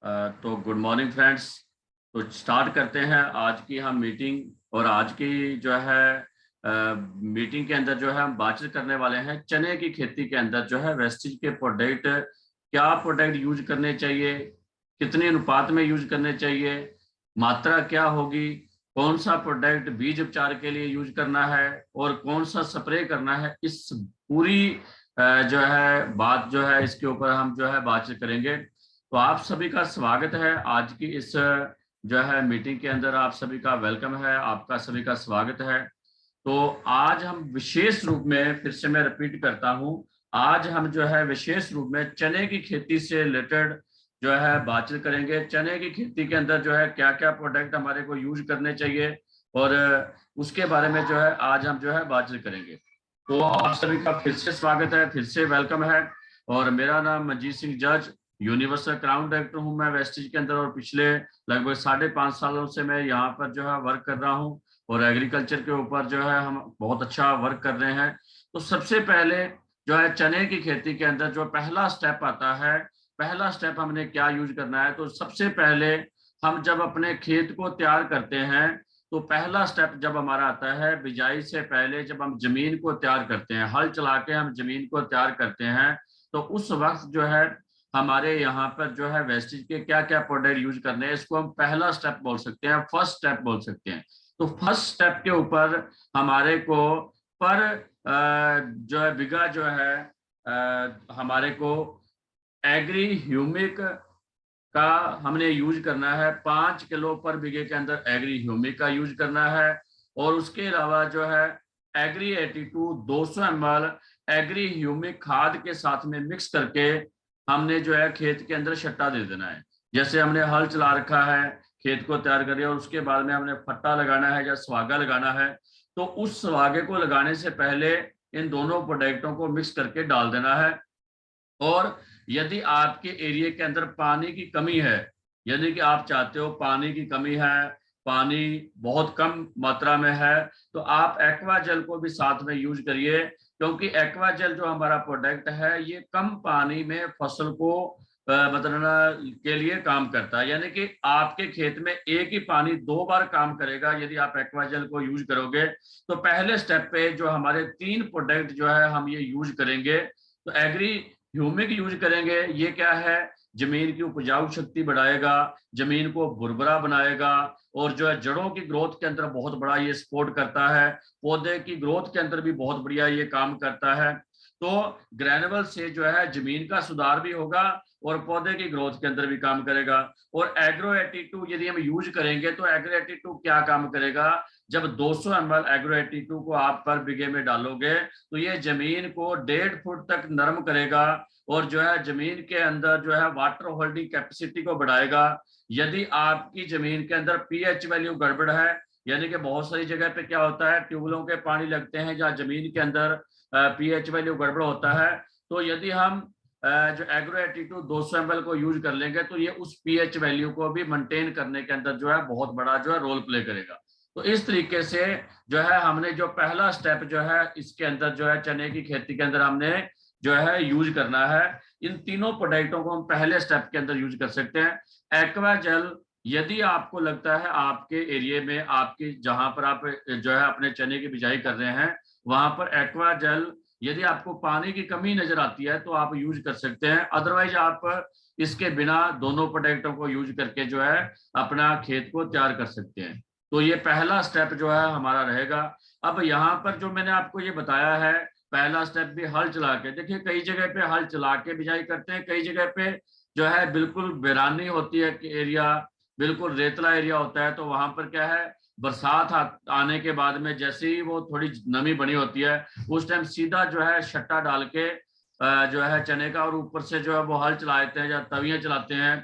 तो good morning friends. तो start करते हैं आज की हम मीटिंग। और आज की जो है मीटिंग के अंदर जो है हम बातचीत करने वाले हैं चने की खेती के अंदर जो है वेस्टेज के प्रोडक्ट, क्या प्रोडक्ट यूज करने चाहिए, कितने अनुपात में यूज करने चाहिए, मात्रा क्या होगी, कौन सा प्रोडक्ट बीज उपचार के लिए यूज करना है और कौन सा स्प्रे करना है। इस पूरी जो है बात जो है इसके ऊपर हम जो है बातचीत करेंगे। तो आप सभी का स्वागत है आज की इस जो है मीटिंग के अंदर। आप सभी का वेलकम है, आपका सभी का स्वागत है। तो आज हम विशेष रूप में, फिर से मैं रिपीट करता हूं, आज हम जो है विशेष रूप में चने की खेती से रिलेटेड जो है बातचीत करेंगे। चने की खेती के अंदर जो है क्या क्या प्रोडक्ट हमारे को यूज करने चाहिए और उसके बारे में जो है आज हम जो है बातचीत करेंगे। तो आप सभी का फिर से स्वागत है, फिर से वेलकम है। और मेरा नाम मनजीत सिंह जज, यूनिवर्सल क्राउन डायरेक्टर हूं मैं वेस्टेज के अंदर। और पिछले लगभग 5.5 सालों से मैं यहाँ पर जो है वर्क कर रहा हूँ और एग्रीकल्चर के ऊपर जो है हम बहुत अच्छा वर्क कर रहे हैं। तो सबसे पहले जो है चने की खेती के अंदर जो पहला स्टेप आता है, पहला स्टेप हमने क्या यूज करना है। तो सबसे पहले हम जब अपने खेत को तैयार करते हैं तो पहला स्टेप जब हमारा आता है बिजाई से पहले, जब हम जमीन को तैयार करते हैं, हल चला के हम जमीन को तैयार करते हैं, तो उस वक्त जो है हमारे यहाँ पर जो है वेस्टेज के क्या क्या प्रोडक्ट यूज करने हैं, इसको हम पहला स्टेप बोल सकते हैं, फर्स्ट स्टेप बोल सकते हैं। तो फर्स्ट स्टेप के ऊपर हमारे को पर जो है बिगा जो है हमारे को एग्री ह्यूमिक का हमने यूज करना है। 5 किलो पर बीघे के अंदर एग्री ह्यूमिक का यूज करना है। और उसके अलावा जो है एग्री 82 200 ml एग्री ह्यूमिक खाद के साथ में मिक्स करके हमने जो है खेत के अंदर छट्टा दे देना है। जैसे हमने हल चला रखा है, खेत को तैयार करिए और उसके बाद में हमने फट्टा लगाना है या सुहागा लगाना है, तो उस सुहागे को लगाने से पहले इन दोनों प्रोडक्टों को मिक्स करके डाल देना है। और यदि आपके एरिया के अंदर पानी की कमी है, यदि कि आप चाहते हो पानी की कमी है, पानी बहुत कम मात्रा में है, तो आप एक्वा जेल को भी साथ में यूज करिए। क्योंकि एक्वा जेल जो हमारा प्रोडक्ट है ये कम पानी में फसल को मतलब के लिए काम करता है। यानी कि आपके खेत में एक ही पानी 2 बार काम करेगा यदि आप एक्वा जेल को यूज करोगे। तो पहले स्टेप पे जो हमारे 3 प्रोडक्ट जो है हम ये यूज करेंगे। तो एग्री ह्यूमिक यूज करेंगे। ये क्या है, जमीन की उपजाऊ शक्ति बढ़ाएगा, जमीन को भुरभुरा बनाएगा और जो है जड़ों की ग्रोथ के अंदर बहुत बड़ा ये सपोर्ट करता है। पौधे की ग्रोथ के अंदर भी बहुत बढ़िया ये काम करता है। तो ग्रेनुअल से जो है जमीन का सुधार भी होगा और पौधे की ग्रोथ के अंदर भी काम करेगा। और एग्रो 82 यदि हम यूज करेंगे तो एग्रो 82 क्या काम करेगा, जब 200 ml एग्रो 82 को आप पर बीघे में डालोगे तो ये जमीन को 1.5 फुट तक नरम करेगा और जो है जमीन के अंदर जो है वाटर होल्डिंग कैपेसिटी को बढ़ाएगा। यदि आपकी जमीन के अंदर पीएच वैल्यू गड़बड़ है, यानी कि बहुत सारी जगह पे क्या होता है ट्यूबवेलों के पानी लगते हैं जहाँ जमीन के अंदर पीएच वैल्यू गड़बड़ होता है, तो यदि हम जो एग्रो 82 200 ml को यूज कर लेंगे तो ये उस पीएच वैल्यू को भी मेंटेन करने के अंदर जो है बहुत बड़ा जो है रोल प्ले करेगा। तो इस तरीके से जो है हमने जो पहला स्टेप जो है इसके अंदर जो है चने की खेती के अंदर हमने जो है यूज करना है। इन तीनों प्रोडक्टों को हम पहले स्टेप के अंदर यूज कर सकते हैं। एक्वा जेल, यदि आपको लगता है आपके एरिया में, आपके जहां पर आप जो है अपने चने की बिजाई कर रहे हैं वहां पर एक्वा जेल, यदि आपको पानी की कमी नजर आती है तो आप यूज कर सकते हैं। अदरवाइज आप इसके बिना दोनों प्रोडक्टों को यूज करके जो है अपना खेत को तैयार कर सकते हैं। तो ये पहला स्टेप जो है हमारा रहेगा। अब यहाँ पर जो मैंने आपको ये बताया है, पहला स्टेप भी हल चला के, देखिए कई जगह पे हल चला के बिजाई करते हैं, कई जगह पे जो है बिल्कुल वीरानी होती है एरिया, बिल्कुल रेतला एरिया होता है, तो वहां पर क्या है बरसात आने के बाद में जैसे ही वो थोड़ी नमी बनी होती है उस टाइम सीधा जो है छट्टा डाल के जो है चने का और ऊपर से जो है वो हल चलाते हैं या तवियां चलाते हैं।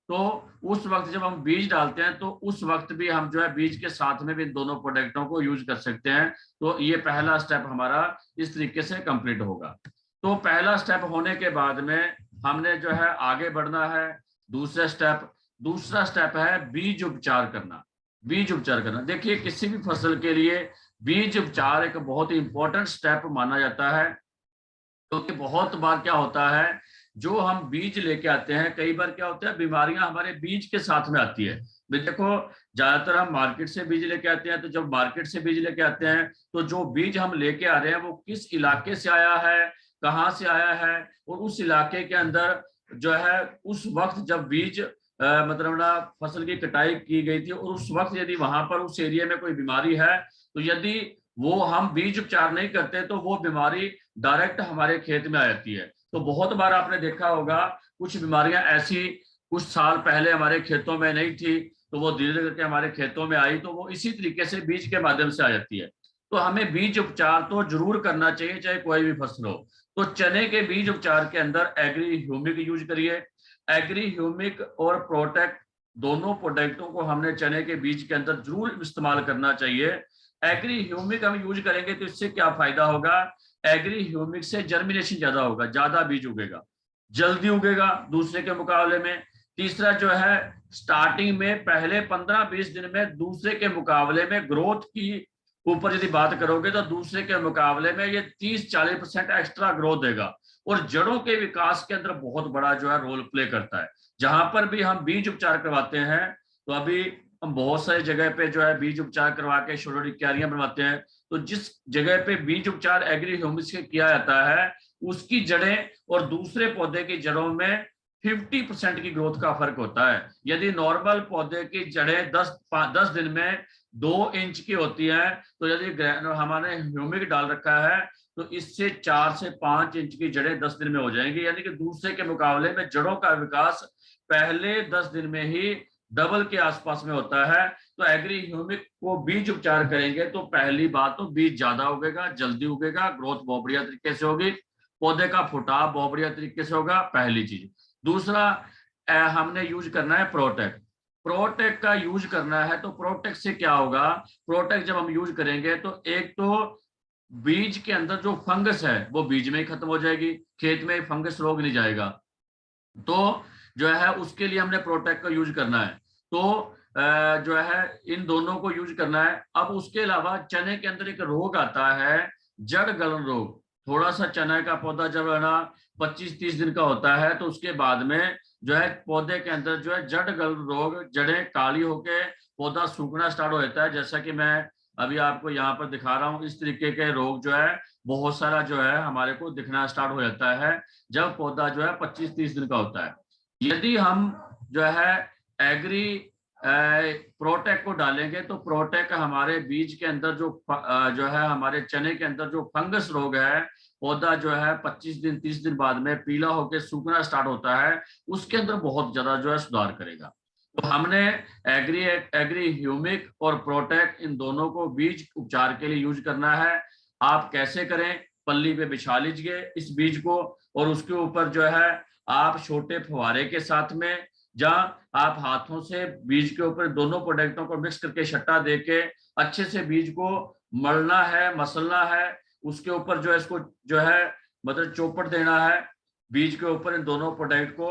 तो उस वक्त जब हम बीज डालते हैं तो उस वक्त भी हम जो है बीज के साथ में भी इन दोनों प्रोडक्टों को यूज कर सकते हैं। तो ये पहला स्टेप हमारा इस तरीके से कंप्लीट होगा। तो पहला स्टेप होने के बाद में हमने जो है आगे बढ़ना है। दूसरा स्टेप है बीज उपचार करना। बीज उपचार करना, देखिए किसी भी फसल के लिए बीज उपचार एक बहुत ही इंपॉर्टेंट स्टेप माना जाता है। क्योंकि बहुत बार क्या होता है जो हम बीज लेके आते हैं, कई बार क्या होता है बीमारियां हमारे बीज के साथ में आती है। भाई देखो, ज्यादातर हम मार्केट से बीज लेके आते हैं, तो जब मार्केट से बीज लेके आते हैं तो जो बीज हम लेके आ रहे हैं वो किस इलाके से आया है, कहाँ से आया है, और उस इलाके के अंदर जो है उस वक्त जब बीज मतलब ना फसल की कटाई की गई थी, और उस वक्त यदि वहां पर उस एरिया में कोई बीमारी है, तो यदि वो हम बीज उपचार नहीं करते तो वो बीमारी डायरेक्ट हमारे खेत में आ जाती है। तो बहुत बार आपने देखा होगा कुछ बीमारियां ऐसी कुछ साल पहले हमारे खेतों में नहीं थी, तो वो धीरे धीरे करके हमारे खेतों में आई, तो वो इसी तरीके से बीज के माध्यम से आ जाती है। तो हमें बीज उपचार तो जरूर करना चाहिए, चाहे कोई भी फसल हो। तो चने के बीज उपचार के अंदर एग्री ह्यूमिक यूज करिए। एग्री ह्यूमिक और प्रोटेक्ट दोनों प्रोडक्टों को हमने चने के बीज के अंदर जरूर इस्तेमाल करना चाहिए। एग्री ह्यूमिक हम यूज करेंगे तो इससे क्या फायदा होगा, एग्री ह्यूमिक से जर्मिनेशन ज्यादा होगा, ज्यादा बीज उगेगा, जल्दी उगेगा दूसरे के मुकाबले में। तीसरा जो है, स्टार्टिंग में पहले 15-20 दिन में दूसरे के मुकाबले में ग्रोथ की ऊपर यदि बात करोगे तो दूसरे के मुकाबले में ये 30-40% एक्स्ट्रा ग्रोथ देगा, और जड़ों के विकास के अंदर बहुत बड़ा जो है रोल प्ले करता है। जहां पर भी हम बीज उपचार करवाते हैं, तो अभी हम बहुत सारी जगह पे जो है बीज उपचार करवा के छोटी छोटी क्यारियां बनवाते हैं, तो जिस जगह पे बीज उपचार एग्री ह्यूमिक से किया जाता है, उसकी जड़ें और दूसरे पौधे की जड़ों में 50% की ग्रोथ का फर्क होता है। यदि नॉर्मल पौधे की जड़ें 10 दिन में 2 इंच की होती हैं, तो यदि हमारे ह्यूमिक डाल रखा है तो इससे 4 से 5 इंच की जड़ें 10 दिन में हो जाएंगी, यानी कि दूसरे के मुकाबले में जड़ों का विकास पहले 10 दिन में ही डबल के आसपास में होता है। तो एग्री ह्यूमिक को बीज उपचार करेंगे तो पहली बात तो बीज ज्यादा उगेगा, जल्दी उगेगा, ग्रोथ बहुत बढ़िया तरीके से होगी, पौधे का फुटाव बहुत बढ़िया तरीके से होगा, पहली चीज। दूसरा, हमने यूज करना है प्रोटेक्ट। प्रोटेक्ट का यूज करना है तो प्रोटेक्ट से क्या होगा, प्रोटेक्ट जब हम यूज करेंगे तो एक तो बीज के अंदर जो फंगस है वो बीज में ही खत्म हो जाएगी, खेत में फंगस रोग नहीं जाएगा। तो जो है उसके लिए हमने प्रोटेक्ट का यूज करना है। तो जो है इन दोनों को यूज करना है। अब उसके अलावा चने के अंदर एक रोग आता है, जड़ गलन रोग। थोड़ा सा चने का पौधा जब है ना 25-30 दिन का होता है, तो उसके बाद में जो है पौधे के अंदर जो है जड़ गलन रोग, जड़ें काली होके पौधा सूखना स्टार्ट हो जाता है। जैसा कि मैं अभी आपको यहाँ पर दिखा रहा हूँ, इस तरीके के रोग जो है बहुत सारा जो है हमारे को दिखना स्टार्ट हो जाता है जब पौधा जो है 25-30 दिन का होता है। यदि हम जो है एग्री प्रोटेक को डालेंगे तो प्रोटेक हमारे बीज के अंदर जो है हमारे चने के अंदर जो फंगस रोग है, पौधा जो है 25-30 दिन बाद में पीला होकर सूखना स्टार्ट होता है, उसके अंदर बहुत ज्यादा जो है सुधार करेगा। तो हमने एग्री एग्री ह्यूमिक और प्रोटेक्ट इन दोनों को बीज उपचार के लिए यूज करना है। आप कैसे करें, पल्ली पे बिछा लीजिए इस बीज को, और उसके ऊपर जो है आप छोटे फुहारे के साथ में, जहां आप हाथों से बीज के ऊपर दोनों प्रोडक्टों को मिक्स करके छट्टा देके अच्छे से बीज को मलना है, मसलना है। उसके ऊपर जो है इसको जो है मतलब चौपट देना है बीज के ऊपर इन दोनों प्रोडक्ट को,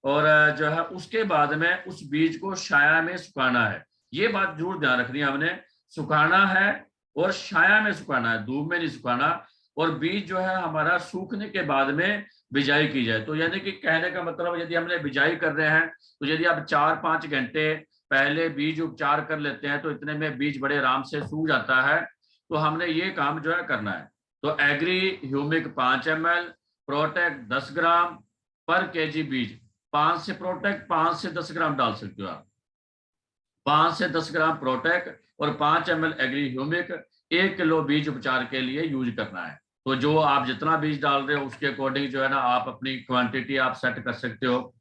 और जो है उसके बाद में उस बीज को छाया में सुखाना है। ये बात जरूर ध्यान रखनी है हमने, सुखाना है और छाया में सुखाना है, धूप में नहीं सुखाना। और बीज जो है हमारा सूखने के बाद में बिजाई की जाए। तो यानी कि कहने का मतलब, यदि हमने बिजाई कर रहे हैं तो यदि आप 4-5 घंटे पहले बीज उपचार कर लेते हैं तो इतने में बीज बड़े आराम से सूख जाता है। तो हमने ये काम जो है करना है। तो एग्री ह्यूमिक 5 ml, प्रोटेक्ट 10 ग्राम पर केजी बीज, 5 से प्रोटेक्ट 5 से 10 ग्राम डाल सकते हो आप। 5 से 10 ग्राम प्रोटेक्ट और 5 ml एग्री ह्यूमिक 1 किलो बीज उपचार के लिए यूज करना है। तो जो आप जितना बीज डाल रहे हो उसके अकॉर्डिंग जो है ना आप अपनी क्वांटिटी आप सेट कर सकते हो।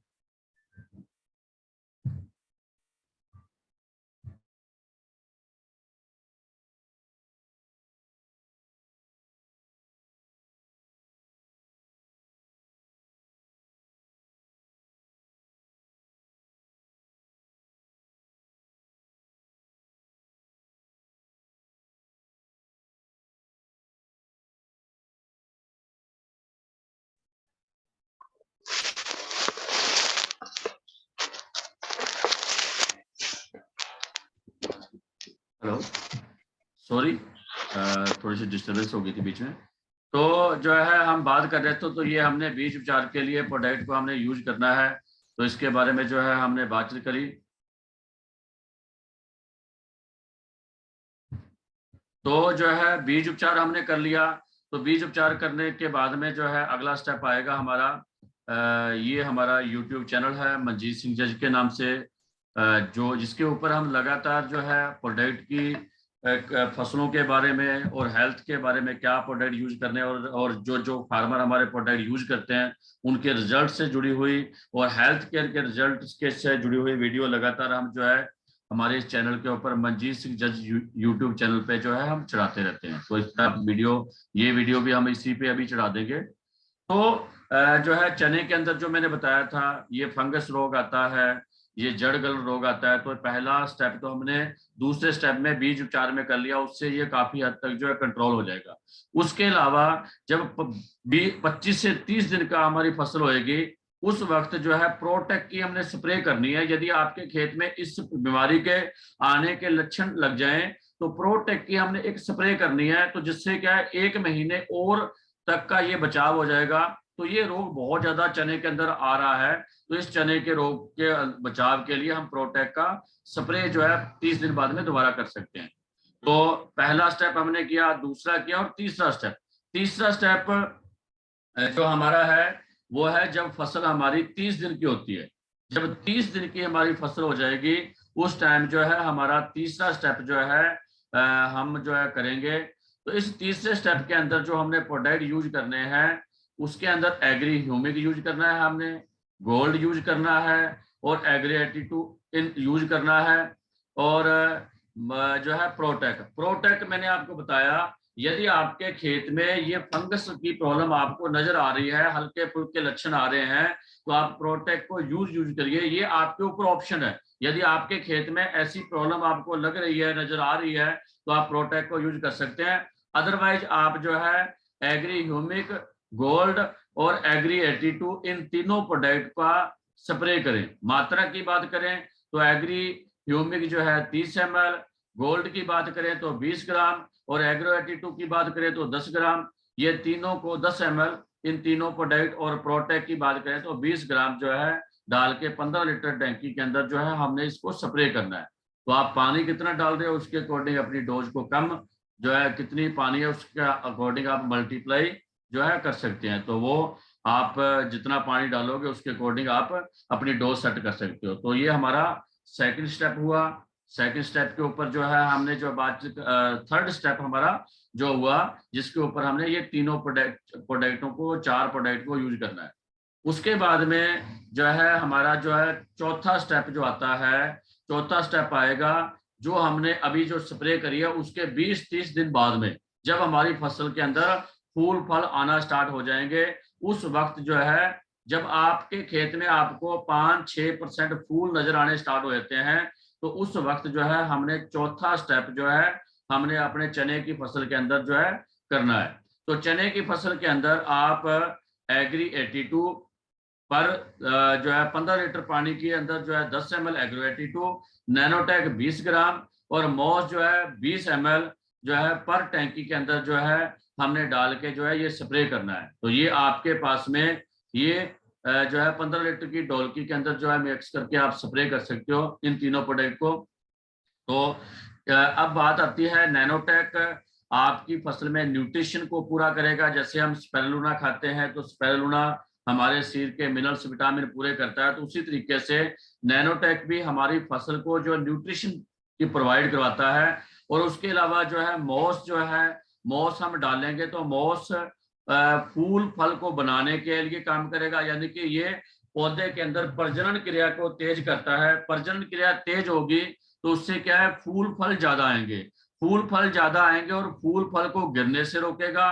हेलो, सॉरी, थोड़ी सी डिस्टर्बेंस हो गई थी बीच में। तो जो है हम बात कर रहे थे, तो ये हमने बीज उपचार के लिए प्रोडक्ट को हमने यूज करना है, तो इसके बारे में जो है हमने बातचीत करी। तो जो है बीज उपचार हमने कर लिया। तो बीज उपचार करने के बाद में जो है अगला स्टेप आएगा हमारा, ये हमारा यूट्यूब चैनल है मंजीत सिंह जज के नाम से, जो जिसके ऊपर हम लगातार जो है प्रोडक्ट की फसलों के बारे में और हेल्थ के बारे में क्या प्रोडक्ट यूज करने, और जो जो फार्मर हमारे प्रोडक्ट यूज करते हैं उनके रिजल्ट से जुड़ी हुई और हेल्थ केयर के रिजल्ट के से जुड़ी हुई वीडियो लगातार हम जो है हमारे इस चैनल के ऊपर मंजीत सिंह जज यूट्यूब चैनल पे जो है हम चढ़ाते रहते हैं। तो इसका वीडियो, ये वीडियो भी हम इसी पे अभी चढ़ा देंगे। तो जो है चने के अंदर जो मैंने बताया था, ये फंगस रोग आता है, ये जड़ गल रोग आता है। तो पहला स्टेप तो हमने दूसरे स्टेप में बीज उपचार में कर लिया, उससे ये काफी हद तक जो है कंट्रोल हो जाएगा। उसके अलावा जब 25 से 30 दिन का हमारी फसल होएगी, उस वक्त जो है प्रोटेक की हमने स्प्रे करनी है। यदि आपके खेत में इस बीमारी के आने के लक्षण लग जाएं, तो प्रोटेक की हमने एक स्प्रे करनी है, तो जिससे क्या है 1 महीने और तक का ये बचाव हो जाएगा। तो ये रोग बहुत ज्यादा चने के अंदर आ रहा है, तो इस चने के रोग के बचाव के लिए हम प्रोटेक का स्प्रे जो है 30 दिन बाद में दोबारा कर सकते हैं। तो पहला स्टेप हमने किया, दूसरा किया, और तीसरा स्टेप जो हमारा है वो है जब फसल हमारी 30 दिन की होती है। जब 30 दिन की हमारी फसल हो जाएगी, उस टाइम जो है हमारा तीसरा स्टेप जो है हम जो है करेंगे। तो इस तीसरे स्टेप के अंदर जो हमने प्रोडक्ट यूज करने हैं, उसके अंदर एग्री ह्यूमिक यूज करना है, हमने गोल्ड यूज करना है, और एग्री 82 यूज करना है, और जो है प्रोटेक मैंने आपको बताया। यदि आपके खेत में ये फंगस की प्रॉब्लम आपको नजर आ रही है, हल्के फुल्के लक्षण आ रहे हैं, तो आप प्रोटेक को यूज करिए। ये आपके ऊपर ऑप्शन है। यदि आपके खेत में ऐसी प्रॉब्लम आपको लग रही है, नजर आ रही है, तो आप प्रोटेक को यूज कर सकते हैं। अदरवाइज आप जो है एग्री ह्यूमिक, गोल्ड और एग्री 82 इन तीनों प्रोडक्ट का स्प्रे करें। मात्रा की बात करें तो एग्री ह्यूमिक जो है 30 ml, गोल्ड की बात करें तो 20 ग्राम, और एग्रो 82 की बात करें तो 10 ग्राम। ये तीनों को 10 ml इन तीनों प्रोडक्ट, और प्रोटेक की बात करें तो 20 ग्राम जो है डाल के 15 लीटर टैंकी के अंदर जो है हमने इसको स्प्रे करना है। तो आप पानी कितना डाल रहे हो उसके अकॉर्डिंग अपनी डोज को कम जो है कितनी पानी है उसके अकॉर्डिंग आप मल्टीप्लाई जो है कर सकते हैं। तो वो आप जितना पानी डालोगे उसके अकॉर्डिंग आप अपनी डोज सेट कर सकते हो। तो ये हमारा सेकंड स्टेप हुआ। सेकंड स्टेप के ऊपर जो है हमने जो बात, थर्ड स्टेप हमारा जो हुआ जिसके ऊपर हमने ये तीनों प्रोडक्टों को, 4 प्रोडक्ट को यूज करना है। उसके बाद में जो है हमारा जो है चौथा स्टेप जो आता है, चौथा स्टेप आएगा जो हमने अभी जो स्प्रे करी है उसके 20-30 दिन बाद में, जब हमारी फसल के अंदर फूल फल आना स्टार्ट हो जाएंगे, उस वक्त जो है जब आपके खेत में आपको 5-6% फूल नजर आने स्टार्ट हो जाते हैं, तो उस वक्त जो है हमने चौथा स्टेप जो है हमने अपने चने की फसल के अंदर जो है करना है। तो चने की फसल के अंदर आप एग्री 82 पर जो है 15 लीटर पानी के अंदर जो है 10 ml एग्रो 82, नैनोटेक 20 ग्राम, और मॉस जो है 20 ml जो है पर टैंकी के अंदर जो है हमने डाल के जो है ये स्प्रे करना है। तो ये आपके पास में ये जो है 15 लीटर की डोलकी के अंदर जो है मिक्स करके आप स्प्रे कर सकते हो इन तीनों प्रोडक्ट को। तो अब बात आती है नैनोटेक आपकी फसल में न्यूट्रिशन को पूरा करेगा। जैसे हम स्पिरुलिना खाते हैं तो स्पिरुलिना हमारे शरीर के मिनरल्स विटामिन पूरे करता है, तो उसी तरीके से नैनोटेक भी हमारी फसल को जो न्यूट्रिशन की प्रोवाइड करवाता है। और उसके अलावा जो है मॉस, जो है मॉस हम डालेंगे तो मॉस फूल फल को बनाने के लिए काम करेगा, यानी कि ये पौधे के अंदर प्रजनन क्रिया को तेज करता है। प्रजनन क्रिया तेज होगी तो उससे क्या है फूल फल ज्यादा आएंगे, फूल फल ज्यादा आएंगे और फूल फल को गिरने से रोकेगा।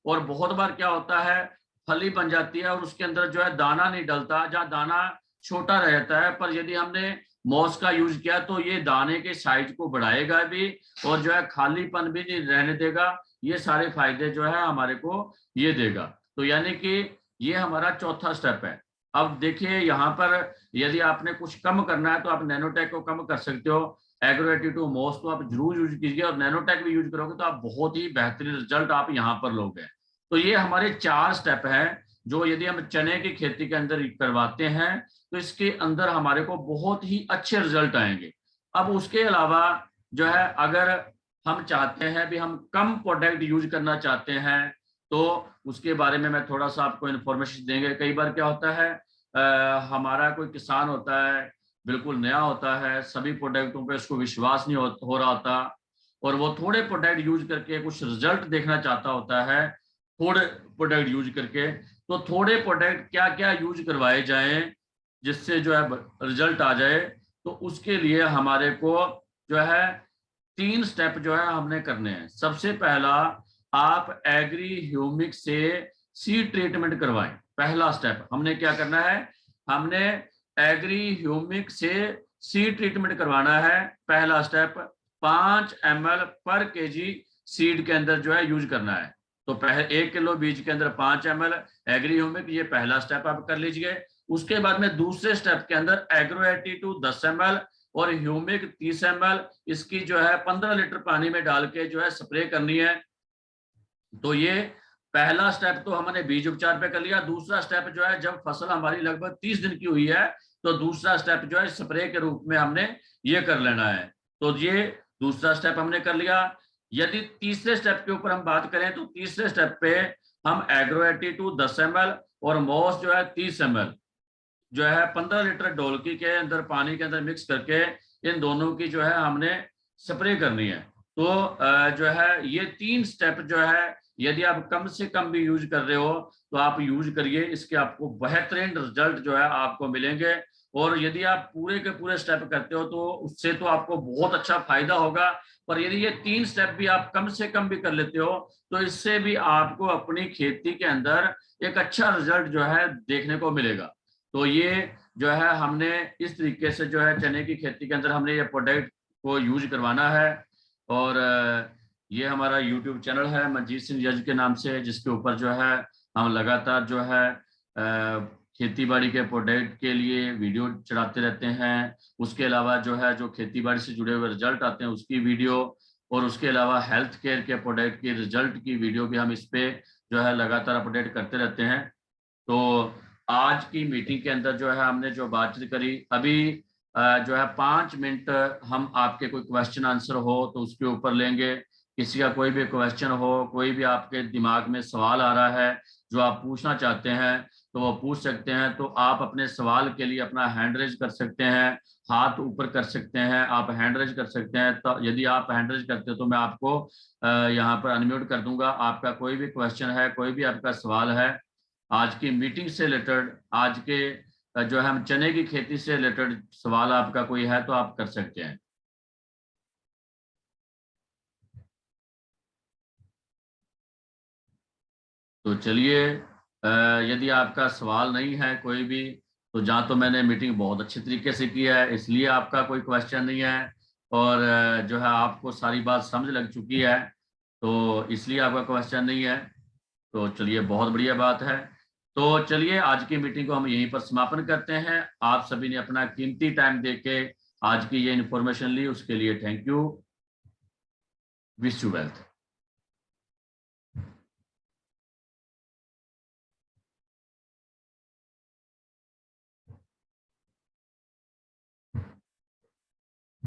और बहुत बार क्या होता है फली बन जाती है और उसके अंदर जो है दाना नहीं डलता, जहाँ दाना छोटा रहता है, पर यदि हमने मॉस का यूज किया तो ये दाने के साइज को बढ़ाएगा भी और जो है खालीपन भी नहीं रहने देगा। ये सारे फायदे जो है हमारे को ये देगा। तो यानी कि ये हमारा चौथा स्टेप है। अब देखिए यहाँ पर यदि आपने कुछ कम करना है तो आप नैनोटेक को कम कर सकते हो। एग्रो 82 मॉस तो आप जरूर यूज कीजिए, और नैनोटेक भी यूज करोगे तो आप बहुत ही बेहतरीन रिजल्ट आप यहाँ पर लोगे। तो ये हमारे 4 स्टेप हैं जो यदि हम चने की खेती के अंदर करवाते हैं तो इसके अंदर हमारे को बहुत ही अच्छे रिजल्ट आएंगे। अब उसके अलावा जो है अगर हम चाहते हैं भी हम कम प्रोडक्ट यूज करना चाहते हैं तो उसके बारे में मैं थोड़ा सा आपको इन्फॉर्मेशन देंगे। कई बार क्या होता है हमारा कोई किसान होता है, बिल्कुल नया होता है, सभी प्रोडक्टों पे उसको विश्वास नहीं हो रहा होता और वो थोड़े प्रोडक्ट यूज करके कुछ रिजल्ट देखना चाहता होता है थोड़े प्रोडक्ट यूज करके। तो थोड़े प्रोडक्ट क्या क्या यूज करवाए जाएं जिससे जो है रिजल्ट आ जाए, तो उसके लिए हमारे को जो है 3 स्टेप जो है हमने करने हैं। सबसे पहला, आप एग्री ह्यूमिक से सीड ट्रीटमेंट करवाएं। पहला स्टेप हमने क्या करना है, हमने एग्री ह्यूमिक से सीड ट्रीटमेंट करवाना है। पहला स्टेप 5 ml पर केजी सीड के अंदर जो है यूज करना है। तो पहले 1 किलो बीज के अंदर 5 ml एग्री ह्यूमिक, ये पहला स्टेप आप कर लीजिए। उसके बाद में दूसरे स्टेप के अंदर एग्रो-82 10 ml और ह्यूमिक 30 ml इसकी जो है 15 लीटर पानी में डाल के जो है स्प्रे करनी है। तो ये पहला स्टेप तो हमने बीज उपचार पे कर लिया। दूसरा स्टेप जो है जब फसल हमारी लगभग 30 दिन की हुई है तो दूसरा स्टेप जो है स्प्रे के रूप में हमने ये कर लेना है। तो ये दूसरा स्टेप हमने कर लिया। यदि तीसरे स्टेप के ऊपर हम बात करें तो तीसरे स्टेप पे हम एग्रो-82 10 ml और मॉस जो है 30 ml जो है 15 लीटर ढोलकी के अंदर पानी के अंदर मिक्स करके इन दोनों की जो है हमने स्प्रे करनी है। तो जो है ये 3 स्टेप जो है यदि आप कम से कम भी यूज कर रहे हो तो आप यूज करिए, इसके आपको बेहतरीन रिजल्ट जो है आपको मिलेंगे। और यदि आप पूरे के पूरे स्टेप करते हो तो उससे तो आपको बहुत अच्छा फायदा होगा। पर यदि ये 3 स्टेप भी आप कम से कम भी कर लेते हो तो इससे भी आपको अपनी खेती के अंदर एक अच्छा रिजल्ट जो है देखने को मिलेगा। तो ये जो है हमने इस तरीके से जो है चने की खेती के अंदर हमने ये प्रोडक्ट को यूज करवाना है। और ये हमारा यूट्यूब चैनल है मनजीत सिंह जज के नाम से, जिसके ऊपर जो है हम लगातार जो है खेती बाड़ी के प्रोडक्ट के लिए वीडियो चढ़ाते रहते हैं। उसके अलावा जो है जो खेती बाड़ी से जुड़े हुए रिजल्ट आते हैं उसकी वीडियो, और उसके अलावा हेल्थ केयर के प्रोडक्ट की रिजल्ट की वीडियो भी हम इस पे जो है लगातार अपडेट करते रहते हैं। तो आज की मीटिंग के अंदर जो है हमने जो बातचीत करी, अभी जो है 5 मिनट हम आपके कोई क्वेश्चन आंसर हो तो उसके ऊपर लेंगे। किसी का कोई भी क्वेश्चन हो, कोई भी आपके दिमाग में सवाल आ रहा है जो आप पूछना चाहते हैं तो वो पूछ सकते हैं। तो आप अपने सवाल के लिए अपना हैंड रेज कर सकते हैं, हाथ ऊपर कर सकते हैं, आप हैंड रेज कर सकते हैं। तो यदि आप हैंड रेज करते हो तो मैं आपको यहाँ पर अनम्यूट कर दूंगा। आपका कोई भी क्वेश्चन है, कोई भी आपका सवाल है आज की मीटिंग से रिलेटेड, आज के जो है हम चने की खेती से रिलेटेड सवाल आपका कोई है तो आप कर सकते हैं। तो चलिए, यदि आपका सवाल नहीं है कोई भी, तो जहाँ तो मैंने मीटिंग बहुत अच्छे तरीके से की है इसलिए आपका कोई क्वेश्चन नहीं है, और जो है आपको सारी बात समझ लग चुकी है तो इसलिए आपका क्वेश्चन नहीं है। तो चलिए, बहुत बढ़िया बात है। तो चलिए आज की मीटिंग को हम यहीं पर समापन करते हैं। आप सभी ने अपना कीमती टाइम देके आज की ये इन्फॉर्मेशन ली, उसके लिए thank you. Wish you wealth.